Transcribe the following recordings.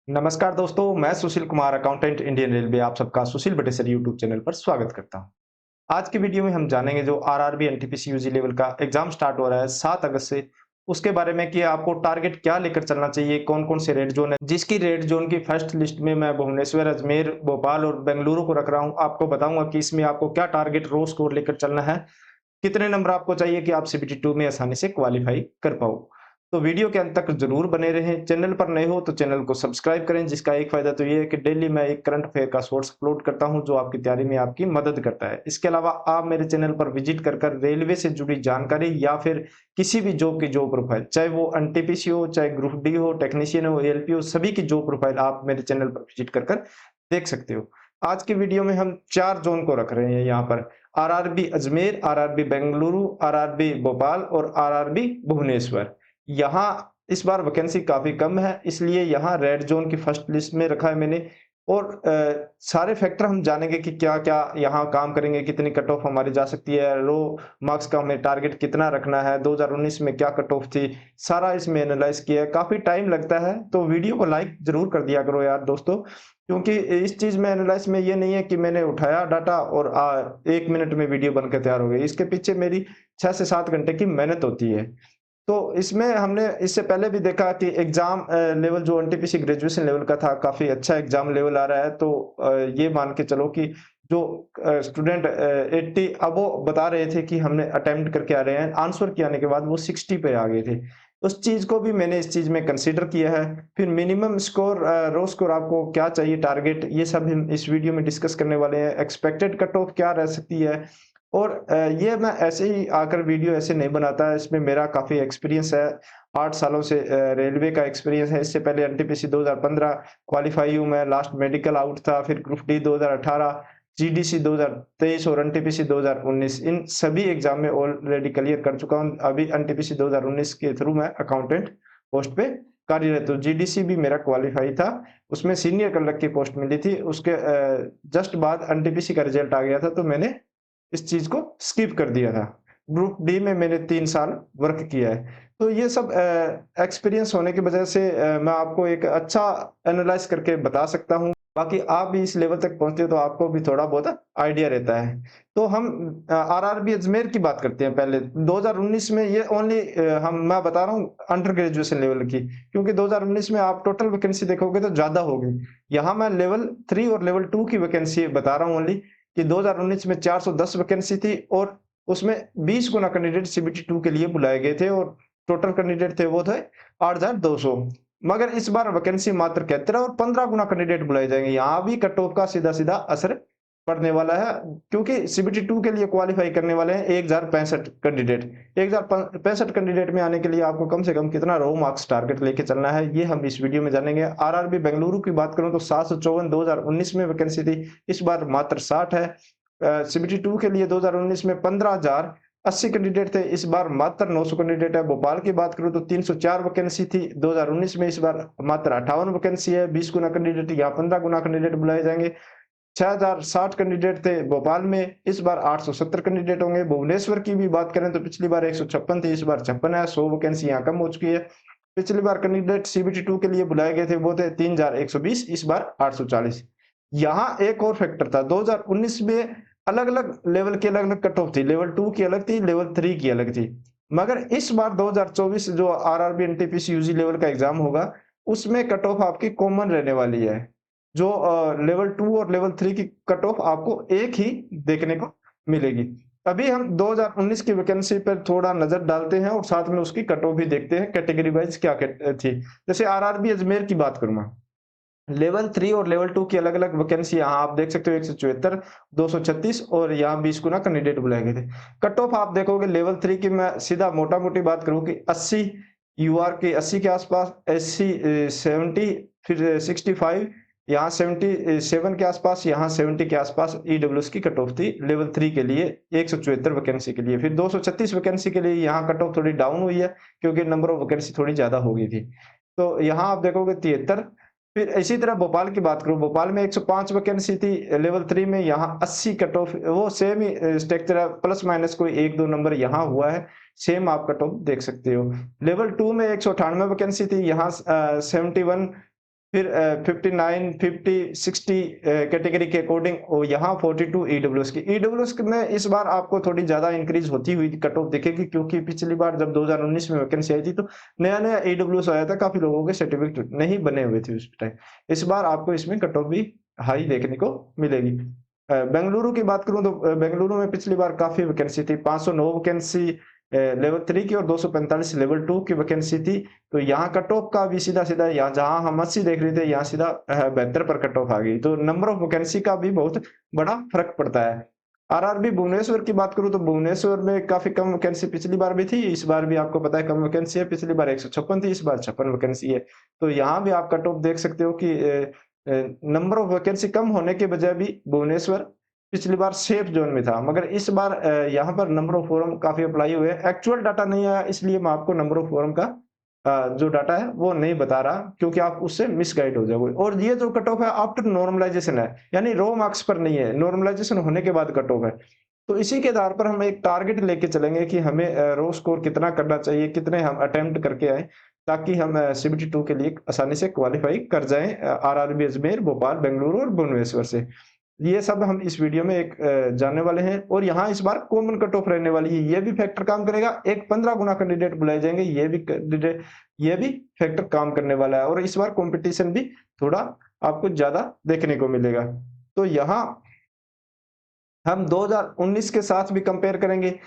नमस्कार दोस्तों, मैं Sushil Kumar accountant Indian railway आप सबका सुशील बटेसर यूट्यूब चैनल पर स्वागत करता हूं। आज की वीडियो में हम जानेंगे जो आरआरबी एनटीपीसी यूजी लेवल का एग्जाम स्टार्ट हो रहा है 7 अगस्त से, उसके बारे में कि आपको टारगेट क्या लेकर चलना चाहिए, कौन-कौन से रेड जोन है। जिसकी रेड जोन की फर्स्ट लिस्ट में मैं भुवनेश्वर, अजमेर, भोपाल और बेंगलुरु को रख रहा हूँ। आपको बताऊंगा कि इसमें आपको क्या टारगेट रो स्कोर लेकर चलना है, कितने नंबर आपको चाहिए कि आप सीबीटी 2 में आसानी से क्वालीफाई कर पाओ। तो वीडियो के अंत तक जरूर बने रहें। चैनल पर नए हो तो चैनल को सब्सक्राइब करें, जिसका एक फायदा तो ये है कि डेली मैं एक करंट अफेयर का सोर्स अपलोड करता हूं जो आपकी तैयारी में आपकी मदद करता है। इसके अलावा आप मेरे चैनल पर विजिट कर रेलवे से जुड़ी जानकारी या फिर किसी भी जॉब की जॉब प्रोफाइल, चाहे वो एनटीपीसी हो, चाहे ग्रुप डी हो, टेक्नीशियन हो, एएलपी हो, सभी की जॉब प्रोफाइल आप मेरे चैनल पर विजिट कर देख सकते हो। आज की वीडियो में हम 4 ज़ोन को रख रहे हैं यहाँ पर। RRB Ajmer, RRB Bengaluru, RRB Bhopal और आरआरबी भुवनेश्वर। यहाँ इस बार वैकेंसी काफ़ी कम है, इसलिए यहाँ रेड ज़ोन की फर्स्ट लिस्ट में रखा है मैंने। और सारे फैक्टर हम जानेंगे कि क्या-क्या यहाँ काम करेंगे, कितनी कट ऑफ हमारी जा सकती है, लो मार्क्स का हमें टारगेट कितना रखना है, 2019 में क्या कट ऑफ थी, सारा इसमें एनालाइज़ किया है। काफ़ी टाइम लगता है, तो वीडियो को लाइक ज़रूर कर दिया करो यार दोस्तों। क्योंकि इस चीज़ में एनालाइज़ में ये नहीं है कि मैंने उठाया डाटा और 1 मिनट में वीडियो बनकर तैयार हो गई। इसके पीछे मेरी 6 से 7 घंटे की मेहनत होती है। तो इसमें हमने इससे पहले भी देखा कि एग्ज़ाम लेवल जो एनटीपीसी ग्रेजुएशन लेवल का था, काफ़ी अच्छा एग्ज़ाम लेवल आ रहा है। तो ये मान के चलो कि जो स्टूडेंट 80 अब वो बता रहे थे कि हमने अटेम्प्ट करके आ रहे हैं, आंसर के आने के बाद वो 60 पे आ गए थे। उस चीज़ को भी मैंने इस चीज़ में कंसीडर किया है। फिर मिनिमम स्कोर रो स्कोर आपको क्या चाहिए टारगेट, ये सब हम इस वीडियो में डिस्कस करने वाले हैं। एक्सपेक्टेड कट ऑफ क्या रह सकती है। और ये मैं ऐसे ही आकर वीडियो ऐसे नहीं बनाता, इसमें मेरा काफ़ी एक्सपीरियंस है। 8 सालों से रेलवे का एक्सपीरियंस है। इससे पहले एनटीपीसी 2015 क्वालीफाई हूँ मैं, लास्ट मेडिकल आउट था, फिर ग्रुप डी 2018, जीडीसी 2023 और एनटीपीसी 2019। इन सभी एग्ज़ाम में ऑलरेडी क्लियर कर चुका हूँ। अभी एनटीपीसी 2019 के थ्रू मैं अकाउंटेंट पोस्ट पे कार्यरत हूँ। जीडीसी भी मेरा क्वालीफाई था, उसमें सीनियर क्लर्क की पोस्ट मिली थी। उसके जस्ट बाद एनटीपीसी का रिजल्ट आ गया था, तो मैंने इस चीज़ को स्किप कर दिया था। ग्रुप डी में मैंने 3 साल वर्क किया है। तो ये सब एक्सपीरियंस होने की वजह से मैं आपको एक अच्छा एनालाइज़ करके बता सकता हूँ। बाकी आप भी इस लेवल तक पहुँचे तो आपको भी थोड़ा बहुत आइडिया रहता है। तो हम आरआरबी अजमेर की बात करते हैं पहले। 2019 में ये ओनली मैं बता रहा हूँ अंडर ग्रेजुएशन लेवल की, क्योंकि 2019 में आप टोटल वैकेंसी देखोगे तो ज़्यादा होगी। यहाँ मैं लेवल 3 और लेवल 2 की वैकेंसी बता रहा हूँ ओनली। कि 2019 में 410 वैकेंसी थी और उसमें 20 गुना कैंडिडेट सीबीटी 2 के लिए बुलाए गए थे और टोटल कैंडिडेट थे वो थे 8,200। मगर इस बार वैकेंसी मात्र 71 और 15 गुना कैंडिडेट बुलाए जाएंगे। यहाँ भी कट ऑफ का सीधा-सीधा असर पड़ने वाला है, क्योंकि सीबीटी 2 के लिए क्वालीफाई करने वाले हैं 1065 कैंडिडेट। 1065 कैंडिडेट में आने के लिए आपको कम से कम कितना रो मार्क्स टारगेट लेके चलना है, ये हम इस वीडियो में जानेंगे। आरआरबी बेंगलुरु की बात करूं तो 754 2019 में वैकेंसी थी, इस बार मात्र 60 है। सीबीटी 2 के लिए 2019 में 15,080 कैंडिडेट थे, इस बार मात्र 900 कैंडिडेट है। भोपाल की बात करूं तो 304 वैकेंसी थी 2019 में, इस बार मात्र 58 वैकेंसी है। 20 गुना कैंडिडेट, यहाँ 15 गुना कैंडिडेट बुलाए जाएंगे। 6060 कैंडिडेट थे भोपाल में, इस बार 870 कैंडिडेट होंगे। भुवनेश्वर की भी बात करें तो पिछली बार 156 थी, इस बार 56 है। 100 वैकेंसी यहाँ कम हो चुकी है। पिछली बार कैंडिडेट सीबीटी 2 के लिए बुलाए गए थे वो थे 3120, इस बार 840। यहाँ एक और फैक्टर था, 2019 में अलग-अलग लेवल की अलग-अलग कट ऑफ थी। लेवल 2 की अलग थी, लेवल 3 की अलग थी। मगर इस बार 2024 जो आरआरबी एनटीपीसी यूजी लेवल का एग्जाम होगा, उसमें कट ऑफ आपकी कॉमन रहने वाली है। जो लेवल 2 और लेवल 3 की कट ऑफ आपको एक ही देखने को मिलेगी। अभी हम 2019 की वैकेंसी पर थोड़ा नज़र डालते हैं और साथ में उसकी कट ऑफ भी देखते हैं कैटेगरी वाइज़ क्या थी। जैसे आरआरबी अजमेर की बात करूँ मैं, लेवल 3 और लेवल 2 की अलग-अलग वैकेंसी यहाँ आप देख सकते हो, 174, 236 और यहाँ 20 गुना कैंडिडेट बुलाए गए थे। कट ऑफ आप देखोगे लेवल 3 की, मैं सीधा मोटा-मोटी बात करूँ कि 80 यूआर के 80 के आस-पास, एससी 70, फिर 65, यहाँ 77 के आस-पास, यहाँ 70 के आस-पास ईडब्ल्यूएस की कट ऑफ थी लेवल 3 के लिए, 174 वैकेंसी के लिए। फिर 236 वैकेंसी के लिए यहाँ कट ऑफ थोड़ी डाउन हुई है, क्योंकि नंबर ऑफ वैकेंसी थोड़ी ज़्यादा हो गई थी। तो यहाँ आप देखोगे 73। फिर इसी तरह भोपाल की बात करूँ, भोपाल में 105 वैकेंसी थी लेवल 3 में, यहाँ 80 कट ऑफ, वो सेम ही स्ट्रक्चर है, प्लस माइनस कोई 1-2 नंबर यहाँ हुआ है, सेम आप कट ऑफ देख सकते हो। लेवल 2 में 198 वैकेंसी थी, यहाँ 71 फिर 59, 50, 60 कैटेगरी के अकॉर्डिंग और यहाँ 42 ईडब्ल्यूएस की। ईडब्ल्यूएस में इस बार आपको थोड़ी ज़्यादा इंक्रीज होती हुई कट ऑफ दिखेगी, क्योंकि पिछली बार जब 2019 में वैकेंसी आई थी तो नया-नया ईडब्ल्यूएस आया था, काफ़ी लोगों के सर्टिफिकेट नहीं बने हुए थे उस टाइम। इस बार आपको इसमें कट ऑफ भी हाई देखने को मिलेगी। बेंगलुरु की बात करूँ तो बेंगलुरु में पिछली बार काफ़ी वैकेंसी थी, 509 वैकेंसी लेवल 3 की और 245 लेवल 2 की वैकेंसी थी। तो यहाँ कट ऑफ का भी सीधा-सीधा यहाँ जहाँ हम 80 देख रहे थे, यहाँ सीधा 72 पर कट ऑफ आ गई। तो नंबर ऑफ वैकेंसी का भी बहुत बड़ा फ़र्क पड़ता है। आरआरबी भुवनेश्वर की बात करूँ तो भुवनेश्वर में काफ़ी कम वैकेंसी पिछली बार भी थी, इस बार भी आपको पता है कम वैकेंसी है। पिछली बार 156 थी, इस बार 56 वैकेंसी है। तो यहाँ भी आप कट ऑफ देख सकते हो कि नंबर ऑफ वैकेंसी कम होने के बजाय भी भुवनेश्वर पिछली बार सेफ ज़ोन में था, मगर इस बार यहाँ पर नंबर ऑफ फॉर्म काफ़ी अप्लाई हुए हैं। एक्चुअल डाटा नहीं आया, इसलिए मैं आपको नंबर ऑफ फॉर्म का जो डाटा है वो नहीं बता रहा, क्योंकि आप उससे मिसगाइड हो जाओगे। और ये जो कट ऑफ है आफ्टर नॉर्मलाइजेशन है, यानी रो मार्क्स पर नहीं है, नॉर्मलाइजेशन होने के बाद कट ऑफ है। तो इसी के आधार पर हम एक टारगेट लेके चलेंगे कि हमें रो स्कोर कितना करना चाहिए, कितने हम अटेम्प्ट करके आए, ताकि हम सीबीटी 2 के लिए आसानी से क्वालिफाई कर जाएँ आरआरबी अजमेर, भोपाल, बेंगलुरु और भुवनेश्वर से। ये सब हम इस वीडियो में एक जानने वाले हैं, और यहाँ इस बार कॉमन कट ऑफ रहने वाली है, ये भी फैक्टर काम करेगा। एक 15 गुना कैंडिडेट बुलाए जाएंगे, ये भी फैक्टर काम करने वाला है, और इस बार कंपटीशन भी थोड़ा आपको ज्यादा देखने को मिलेगा। तो यहाँ हम 2019 के साथ भी कंपेयर करेंगे,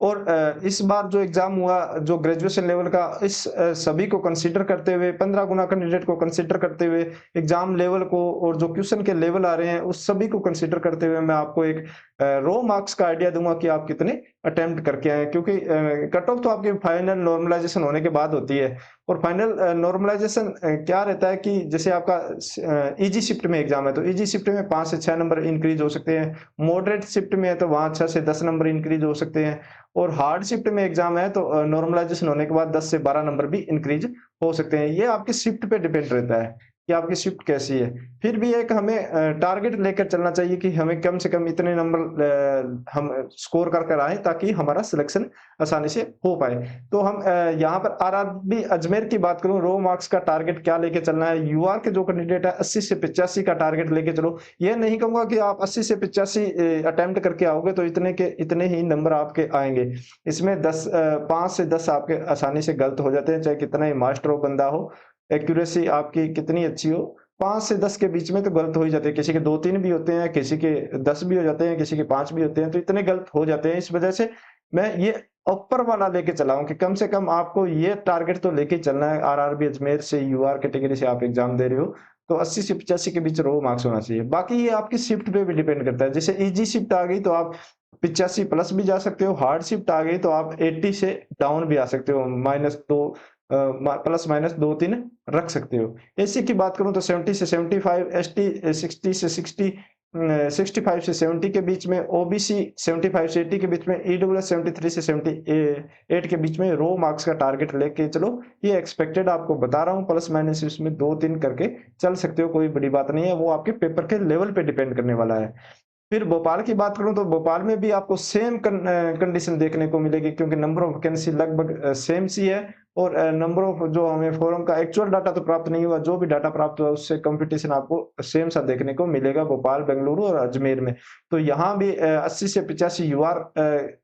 और इस बार जो एग्ज़ाम हुआ, जो ग्रेजुएशन लेवल का, इस सभी को कंसीडर करते हुए, 15 गुना कैंडिडेट को कंसीडर करते हुए, एग्ज़ाम लेवल को और जो क्वेश्चन के लेवल आ रहे हैं, उस सभी को कंसीडर करते हुए मैं आपको एक रो मार्क्स का आइडिया दूँगा कि आप कितने अटेम्प्ट करके आए हैं। क्योंकि कट ऑफ तो आपकी फाइनल नॉर्मलाइज़ेशन होने के बाद होती है, और फाइनल नॉर्मलाइज़ेशन क्या रहता है कि जैसे आपका ईजी शिफ्ट में एग्ज़ाम है, तो ईजी शिफ्ट में 5 से 6 नंबर इंक्रीज़ हो सकते हैं। मॉडरेट शिफ्ट में है तो वहाँ 6 से 10 नंबर इंक्रीज़ हो सकते हैं। और हार्ड शिफ्ट में एग्जाम है तो नॉर्मलाइजेशन होने के बाद 10 से 12 नंबर भी इंक्रीज हो सकते हैं। ये आपकी शिफ्ट पे डिपेंड रहता है कि आपकी शिफ्ट कैसी है। फिर भी एक हमें टारगेट लेकर चलना चाहिए कि हमें कम से कम इतने नंबर हम स्कोर कर कर आए, ताकि हमारा सिलेक्शन आसानी से हो पाए। तो हम यहाँ पर आरआरबी अजमेर की बात करूँ, रो मार्क्स का टारगेट क्या लेके चलना है। यूआर के जो कैंडिडेट है 80 से 85 का टारगेट लेके चलो। ये नहीं कहूंगा कि आप 80 से 85 अटेम्प्ट करके आओगे तो इतने ही नंबर आपके आएंगे। इसमें 5 से 10 आपके आसानी से गलत हो जाते हैं, चाहे कितना ही मास्टर हो बंदा हो, एक्यूरेसी आपकी कितनी अच्छी हो, 5 से 10 के बीच में तो गलत हो ही जाते हैं। किसी के 2-3 भी होते हैं, किसी के 10 भी हो जाते हैं, किसी के 5 भी होते हैं, तो इतने गलत हो जाते हैं। इस वजह से मैं ये ऊपर वाला लेके चला हूँ कि कम से कम आपको ये टारगेट तो लेके चलना है। आरआरबी अजमेर से, यूआर कैटेगरी से आप एग्जाम दे रहे हो, तो 80 से 85 के बीच रो मार्क्स होना चाहिए। बाकी ये आपकी शिफ्ट पे भी डिपेंड करता है। जैसे इजी शिफ्ट आ गई तो आप 85 प्लस भी जा सकते हो, हार्ड शिफ्ट आ गई तो आप 80 से डाउन भी आ सकते हो, -2 प्लस माइनस 2-3 रख सकते हो। एससी की बात करूँ तो 70 से 75, एसटी 60 से 60, 65 से 70 के बीच में, ओबीसी 75 से 80 के बीच में, ईडब्ल्यूएस 73 से 78 के बीच में रो मार्क्स का टारगेट लेके चलो। ये एक्सपेक्टेड आपको बता रहा हूँ, प्लस माइनस इसमें 2-3 करके चल सकते हो, कोई बड़ी बात नहीं है। वो आपके पेपर के लेवल पे डिपेंड करने वाला है। फिर भोपाल की बात करूँ तो भोपाल में भी आपको सेम कंडीशन देखने को मिलेगी, क्योंकि नंबर ऑफ वैकेंसी लगभग सेम सी है, और नंबर ऑफ जो हमें फॉर्म का एक्चुअल डाटा तो प्राप्त नहीं हुआ, जो भी डाटा प्राप्त हुआ उससे कंपटीशन आपको सेम सा देखने को मिलेगा भोपाल, बेंगलुरु और अजमेर में। तो यहाँ भी 80 से 85 यूआर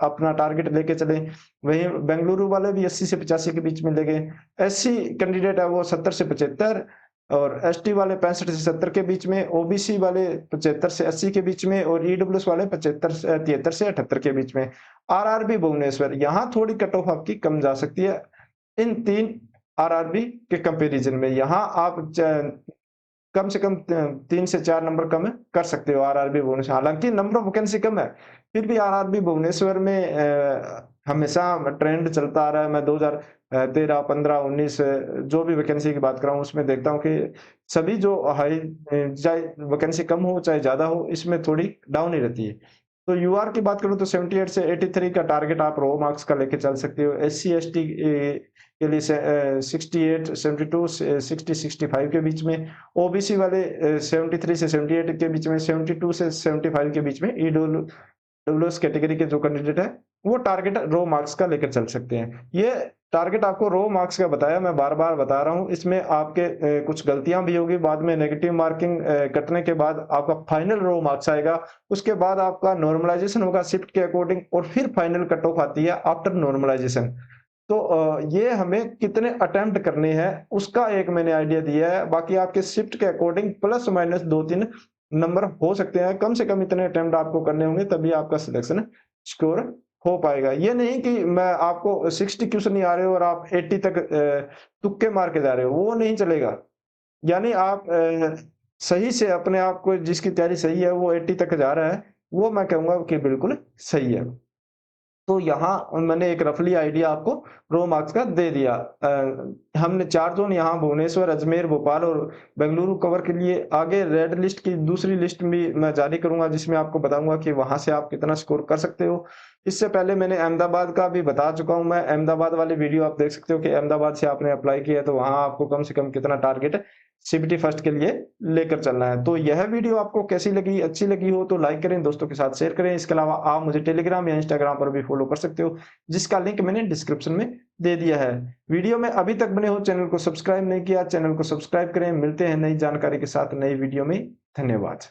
अपना टारगेट लेके चले, वहीं बेंगलुरु वाले भी 80 से 85 के बीच में ले गए। एससी कैंडिडेट है वो 70 से 75, और एसटी वाले 65 से 70 के बीच में, ओबीसी वाले 75 से 80 के बीच में, और ईडब्ल्यूएस वाले 73 से 78 के बीच में। आरआरबी भुवनेश्वर यहाँ थोड़ी कट ऑफ आपकी कम जा सकती है इन 3 आरआरबी के कंपैरिजन में। यहाँ आप कम से कम 3 से 4 नंबर कम कर सकते हो आरआरबी भुवनेश्वर। हालांकि नंबर ऑफ वैकेंसी कम है, फिर भी आरआरबी भुवनेश्वर में हमेशा ट्रेंड चलता आ रहा है। मैं 2013, 15, 19 जो भी वैकेंसी की बात कर रहा हूँ, उसमें देखता हूँ कि सभी जो हाई, चाहे वैकेंसी कम हो चाहे ज़्यादा हो, इसमें थोड़ी डाउन ही रहती है। तो यूआर की बात करूँ तो 78 से 83 का टारगेट आप रो मार्क्स का लेके चल सकते हो। एससी एसटी के लिए 68, 72 से 60, 65 के बीच में, ओबीसी वाले 73 से 78 के बीच में, 72 से 75 के बीच में, डब्ल्यूएस कैटेगरी के जो कैंडिडेट है वो टारगेट रो मार्क्स का लेकर चल सकते हैं। ये टारगेट आपको रो मार्क्स का बताया, मैं बार-बार बता रहा हूँ। इसमें आपके कुछ गलतियाँ भी होगी, बाद में नेगेटिव मार्किंग कटने के बाद आपका फाइनल रो मार्क्स आएगा। उसके बाद आपका नॉर्मलाइज़ेशन होगा शिफ्ट के अकॉर्डिंग और फिर फाइनल कट ऑफ आती है आफ्टर नॉर्मलाइज़ेशन। तो ये हमें कितने अटेम्प्ट करने हैं उसका एक मैंने आइडिया दिया है। बाकी आपके शिफ्ट के अकॉर्डिंग प्लस माइनस 2-3 नंबर हो सकते हैं। कम से कम इतने अटेम्प्ट आपको करने होंगे तभी आपका सिलेक्शन सिक्योर हो पाएगा। ये नहीं कि मैं आपको 60 क्वेश्चन नहीं आ रहे हो और आप 80 तक तुक्के मार के जा रहे हो, वो नहीं चलेगा। यानी आप सही से अपने आप को जिसकी तैयारी सही है वो 80 तक जा रहा है, वो मैं कहूँगा कि बिल्कुल सही है। तो यहाँ मैंने एक रफली आइडिया आपको रो मार्क्स का दे दिया। हमने 4 ज़ोन यहाँ भुवनेश्वर, अजमेर, भोपाल और बेंगलुरु कवर के लिए आगे रेड लिस्ट की दूसरी लिस्ट भी मैं जारी करूँगा जिसमें आपको बताऊँगा कि वहाँ से आप कितना स्कोर कर सकते हो। इससे पहले मैंने अहमदाबाद का भी बता चुका हूँ मैं, अहमदाबाद वाली वीडियो आप देख सकते हो कि अहमदाबाद से आपने अप्लाई किया है तो वहाँ आपको कम से कम कितना टारगेट सीबीटी फर्स्ट के लिए लेकर चलना है। तो यह वीडियो आपको कैसी लगी? अच्छी लगी हो तो लाइक करें, दोस्तों के साथ शेयर करें। इसके अलावा आप मुझे टेलीग्राम या इंस्टाग्राम पर भी फॉलो कर सकते हो, जिसका लिंक मैंने डिस्क्रिप्शन में दे दिया है। वीडियो में अभी तक बने हो, चैनल को सब्सक्राइब नहीं किया, चैनल को सब्सक्राइब करें। मिलते हैं नई जानकारी के साथ नई वीडियो में। धन्यवाद।